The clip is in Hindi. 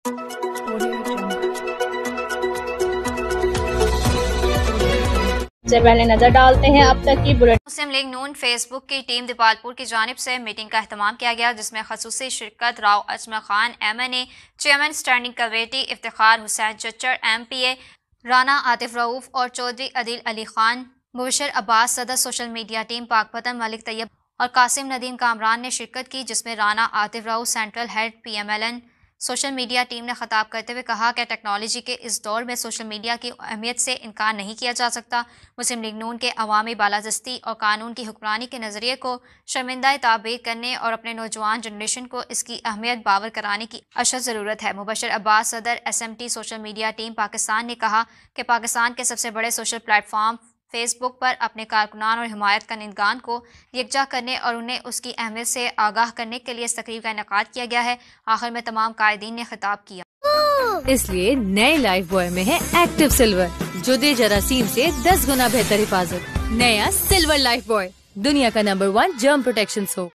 से पहले नजर डालते हैं अब तक की बुलेटिन। मुस्लिम लीग नून फेसबुक की टीम दीपालपुर की जानिब से मीटिंग का एहतमाम किया गया, जिसमें खसूसी शिरकत Rao Ajmal Khan MNA, chairman standing committee Iftikhar Hussain Chachar MPA, Rana Atif Rauf और चौधरी अदील अली खान, मुबशर अब्बास सदर social media team Pakpattan, Malik Tayyab और कासिम नदीम कामरान ने शिरकत की, जिसमें Rana Atif Rauf central head PMLN social media team ने खिताब करते हुए कहा कि टेक्नोलॉजी के इस दौर में सोशल मीडिया की अहमियत से इनकार नहीं किया जा सकता। मुस्लिम लीग नून के अवामी बालादस्ती और कानून की हुक्मरानी के नज़रिए को शर्मिंदा ताबीर करने और अपने नौजवान जनरेशन को इसकी अहमियत बावर कराने की अशद ज़रूरत है। मुबशर अब्बास सदर SMT social media team Pakistan ने कहा कि पाकिस्तान के सबसे बड़े सोशल प्लेटफॉर्म फेसबुक पर अपने कारकुनान और हिमायत करनेगान को यकजा करने और उन्हें उसकी अहमियत से आगाह करने के लिए इस तकरीब का इनेकाद किया गया है। आखिर में तमाम कायदीन ने खिताब किया। इसलिए नए लाइफ बॉय में है एक्टिव सिल्वर, जो दे जरासीम से 10 गुना बेहतर हिफाजत। नया सिल्वर लाइफ बॉय, दुनिया का नंबर 1 जर्म प्रोटेक्शन सोप।